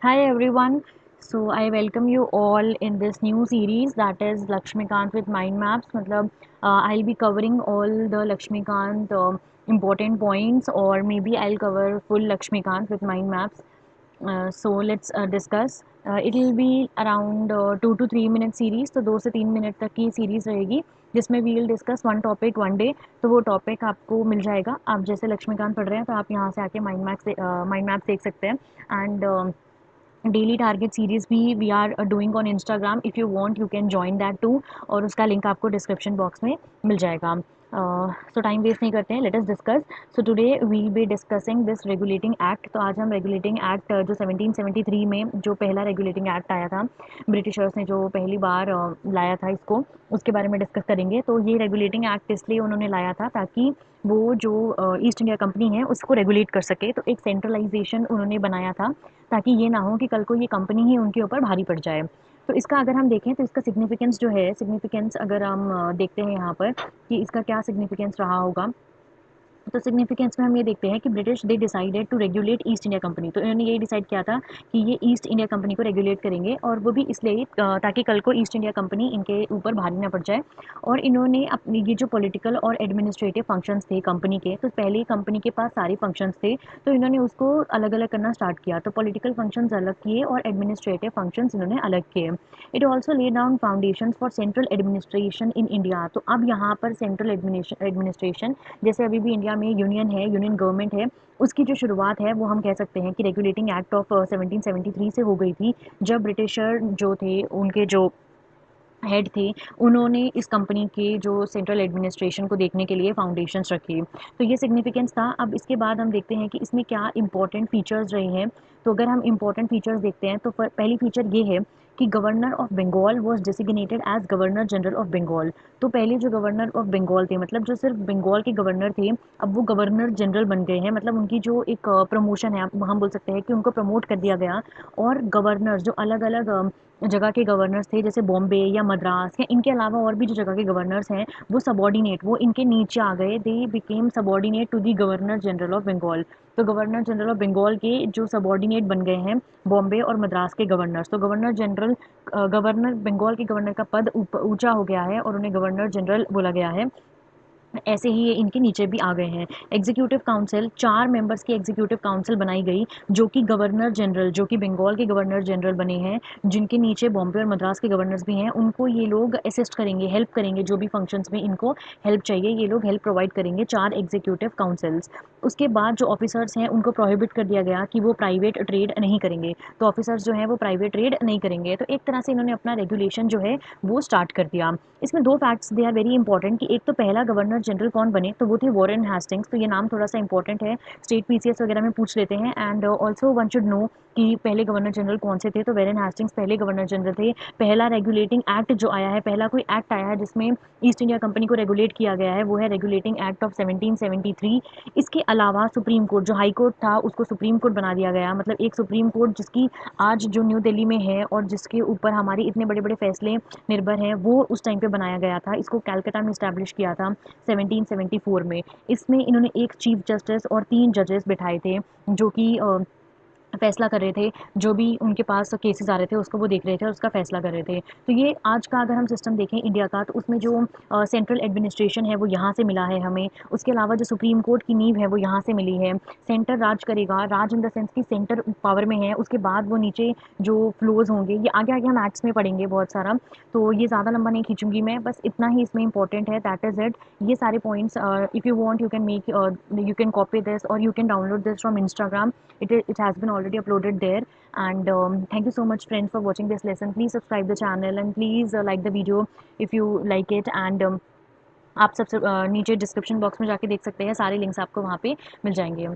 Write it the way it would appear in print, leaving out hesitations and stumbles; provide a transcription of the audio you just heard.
Hi everyone. So I welcome you all in this new series that is Lakshmikant with Mind Maps. मतलब I'll be covering all the Lakshmikant important points or maybe I'll cover full Lakshmikant with Mind Maps. So let's discuss. It will be around 2 to 3 minute series. तो 2 से 3 minute तक की series रहेगी जिसमें we will discuss one topic one day. तो वो topic आपको मिल जाएगा। आप जैसे लक्ष्मीकांत पढ़ रहे हैं तो आप यहाँ से आके माइंड मैप्स देख सकते हैं एंड डेली टारगेट सीरीज़ भी we are doing on Instagram. If you want you can join that too और उसका लिंक आपको डिस्क्रिप्शन बॉक्स में मिल जाएगा। सो टाइम वेस्ट नहीं करते हैं, let us discuss. So today we'll be discussing this regulating act. तो आज हम रेगुलेटिंग एक्ट जो 1773 में जो पहला रेगुलेटिंग एक्ट आया था, ब्रिटिशर्स ने जो पहली बार लाया था इसको, उसके बारे में डिस्कस करेंगे। तो ये रेगुलेटिंग एक्ट इसलिए उन्होंने लाया था ताकि वो जो ईस्ट इंडिया कंपनी है उसको रेगुलेट कर सके। तो एक सेंट्रलाइजेशन उन्होंने बनाया था ताकि ये ना हो कि कल को ये कंपनी ही उनके ऊपर भारी पड़ जाए। तो इसका अगर हम देखें तो इसका सिग्निफिकेंस जो है, सिग्निफिकेंस अगर हम देखते हैं यहाँ पर कि इसका क्या सिग्निफिकेंस रहा होगा, तो सिग्निफिकेंस में हम ये देखते हैं कि British they decided to regulate East India Company. तो इन्होंने यही डिसाइड किया था कि ये ईस्ट इंडिया कंपनी को रेगुलेट करेंगे और वो भी इसलिए ताकि कल को ईस्ट इंडिया कंपनी इनके ऊपर भारी ना पड़ जाए। और इन्होंने अपनी ये जो पॉलिटिकल और एडमिनिस्ट्रेटिव फंक्शंस थे कंपनी के, तो पहले कंपनी के पास सारे फंक्शंस थे, तो इन्होंने उसको अलग अलग करना स्टार्ट किया। तो पॉलिटिकल फंक्शंस अलग किए और एडमिनिस्ट्रेटिव फंक्शंस इन्होंने अलग किए। It also lay down foundation for central administration in India. तो अब यहाँ पर सेंट्रल एडमिनिस्ट्रेशन, जैसे अभी भी इंडिया में यूनियन है, यूनियन गवर्नमेंट है, उसकी जो शुरुआत है वो हम कह सकते हैं कि रेगुलेटिंग एक्ट ऑफ 1773 से हो गई थी, जब ब्रिटिशर जो थे उनके जो हेड थे उन्होंने इस कंपनी के जो सेंट्रल एडमिनिस्ट्रेशन को देखने के लिए फाउंडेशंस रखे। तो ये सिग्निफिकेंस था। अब इसके बाद हम देखते हैं कि इसमें क्या इंपॉर्टेंट फीचर्स रहे हैं। तो अगर हम इंपॉर्टेंट फीचर्स देखते हैं तो पहली फीचर ये है कि governor of Bengal was designated as governor general of Bengal. तो पहले जो गवर्नर ऑफ बंगाल थे, मतलब जो सिर्फ बंगाल के गवर्नर थे, अब वो गवर्नर जनरल बन गए हैं। मतलब उनकी जो एक प्रमोशन है, हम बोल सकते हैं कि उनको प्रमोट कर दिया गया। और गवर्नर जो अलग अलग जगह के गवर्नर्स थे, जैसे बॉम्बे या मद्रास या इनके अलावा और भी जो जगह के गवर्नर्स हैं, वो सबॉर्डिनेट, वो इनके नीचे आ गए। They became subordinate to the governor general of Bengal. तो गवर्नर जनरल ऑफ बंगाल के जो सबॉर्डिनेट बन गए हैं बॉम्बे और मद्रास के गवर्नर्स। तो गवर्नर जनरल, गवर्नर बंगाल के गवर्नर का पद ऊंचा हो गया है और उन्हें गवर्नर जनरल बोला गया है। ऐसे ही ये इनके नीचे भी आ गए हैं। एग्जीक्यूटिव काउंसिल, 4 मेंबर्स की एग्जीक्यूटिव काउंसिल बनाई गई, जो कि गवर्नर जनरल, जो कि बंगाल के गवर्नर जनरल बने हैं, जिनके नीचे बॉम्बे और मद्रास के गवर्नर्स भी हैं। उनको ये लोग असिस्ट करेंगे, हेल्प करेंगे, जो भी फंक्शंस में इनको हेल्प चाहिए ये लोग हेल्प प्रोवाइड करेंगे। 4 एग्जीक्यूटिव काउंसिल्स। उसके बाद जो ऑफिसर्स हैं उनको प्रोहिबिट कर दिया गया कि वो प्राइवेट ट्रेड नहीं करेंगे। तो ऑफिसर्स जो हैं वो प्राइवेट ट्रेड नहीं करेंगे। तो एक तरह से इन्होंने अपना रेगुलेशन जो है वो स्टार्ट कर दिया। इसमें दो facts they are very important कि एक तो पहला गवर्नर जनरल कौन बने, तो वो थे वॉरेन हेस्टिंग्स। तो ये नाम थोड़ा सा इंपॉर्टेंट है, स्टेट पीसीएस वगैरह में पूछ लेते हैं। And also one should know कि पहले गवर्नर जनरल कौन से थे। तो वॉरेन हेस्टिंग्स पहले गवर्नर जनरल थे। पहला रेगुलेटिंग एक्ट जो आया है, पहला कोई एक्ट आया है जिसमें ईस्ट इंडिया कंपनी को रेगुलेट किया गया है, वो है रेगुलेटिंग एक्ट ऑफ 1773। इसके अलावा सुप्रीम कोर्ट, जो हाई कोर्ट था उसको सुप्रीम कोर्ट बना दिया गया। मतलब एक सुप्रीम कोर्ट जिसकी आज जो न्यू दिल्ली में है और जिसके ऊपर हमारे इतने बड़े बड़े फैसले निर्भर हैं, वो उस टाइम पे बनाया गया था। इसको कैलकाटा में इस्टेब्लिश किया था 1774 में। इसमें इन्होंने एक चीफ जस्टिस और 3 जजेस बिठाए थे, जो कि फैसला कर रहे थे, जो भी उनके पास केसेस आ रहे थे उसको वो देख रहे थे और उसका फैसला कर रहे थे। तो ये आज का अगर हम सिस्टम देखें इंडिया का, तो उसमें जो सेंट्रल एडमिनिस्ट्रेशन है वो यहाँ से मिला है हमें। उसके अलावा जो सुप्रीम कोर्ट की नींव है वो यहाँ से मिली है। सेंटर राज करेगा, राज इन द सेंस की सेंटर पावर में है, उसके बाद वो नीचे जो फ्लोज होंगे, ये आगे आगे हम एक्ट्स में पढ़ेंगे बहुत सारा। तो ये ज़्यादा लंबा नहीं खींचूंगी मैं, बस इतना ही इसमें इंपॉर्टेंट है, दैट इज़ इट। ये सारे points if you want you can copy this और you can download this from Instagram. It has been already uploaded there. And thank you so much friends for watching this lesson. Please subscribe the channel and please like the video if you like it. And आप सब नीचे description box में जाके देख सकते हैं, सारे links आपको वहाँ पे मिल जाएंगे।